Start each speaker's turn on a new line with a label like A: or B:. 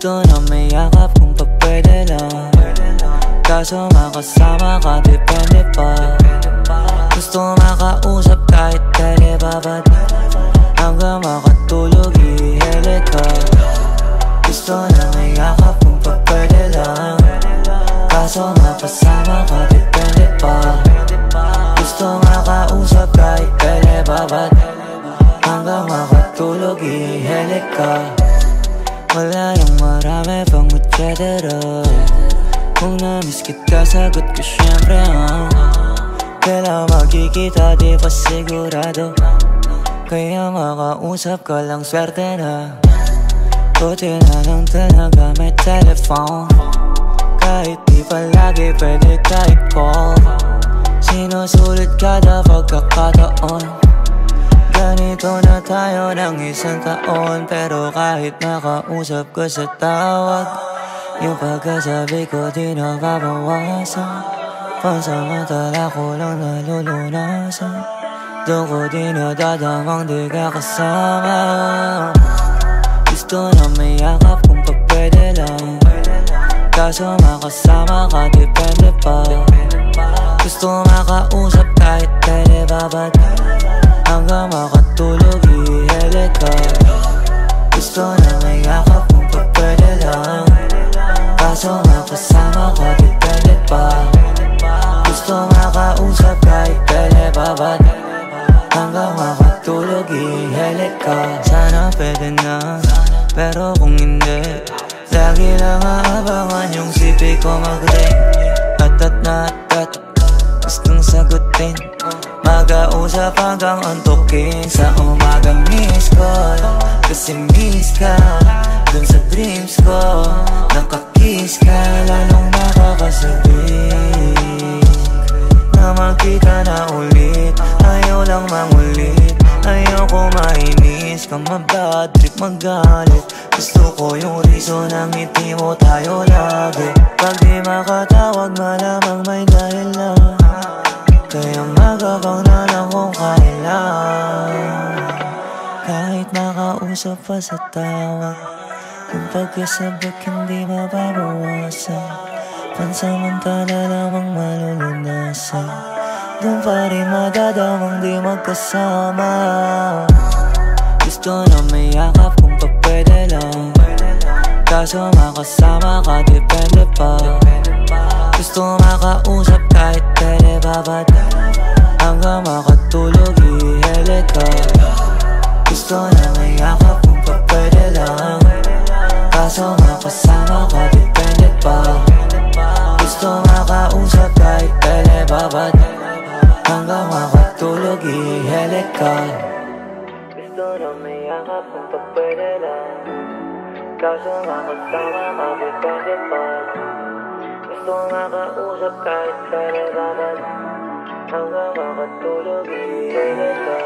A: Gusto na may yakap kung pa pwede lang, kaso makasama ka depende pa. Gusto makausap kahit telebabad, hanggang makatulog ihele ka. Gusto na may yakap kung pa pwede lang, kaso makasama ka depende pa. Gusto makausap kahit telebabad, hanggang makatulog ihele ka. Wala nang marami pang etcetera, kung na-miss kita sagot ko syempre kailan magkikita di pa sigurado, kaya makausap ka lang swerte na. Buti na lang talaga may telephone, kahit di palagi pwede kahit call. Sinusulit kada pagkakataon, ganito na tayo ng isang taon. Pero kahit nakausap ko sa tawag, yung pagkasabi ko di nababawasan. Pansamantala ko lang nalulunasan, doon ko di nadadamang di ka kasama. Gusto na may yakap kung pa pwede lang, kaso makasama ka depende pa. Gusto makausap kahit telebabad, hanggang makatulog ihele ka. Gusto na may yakap kung pa pwede lang, kaso makasama ka depende pa. Gusto makausap kahit telebabad, hanggang makatulog ihele ka. Sana pwede na, pero kung hindi, lagi lang aabangan yung sipi ko mag-ring. Atat na atat, gustong sagutin, mag-ausap hanggang antukin. Sa umaga miss call, kasi miss ka dun sa dreams ko. Nakakiss ka, lalong nakakasabik na magkita na ulit. Ayaw lang mangulit, ayaw ko mainis ka, mabad trip magalit. Gusto ko yung reason ng ngiti mo tayo lagi. Pag di makatawag malamang may dahilan, kaya magabang na lang kung kailan. Kahit makausap pa sa tawag, yung pagkasabik hindi mababawasan. Pansamantala lamang malulunasan, doon pa rin madadamang di magkasama. Gusto na may yakap kung pa pwede lang, kaso makasama ka depende pa. Gusto makausap kahit telebabad, hanggang makatulog ihele ka. Gusto na may yakap kung pa pwede lang, kaso makasama ka depende pa. Gusto makausap kahit telebabad, hanggang makatulog ihele ka. Gusto na may yakap kung pa pwede lang, kaso makasama ka depende pa. Gusto makausap kahit telebabad, hanggang makatulog ihele ka.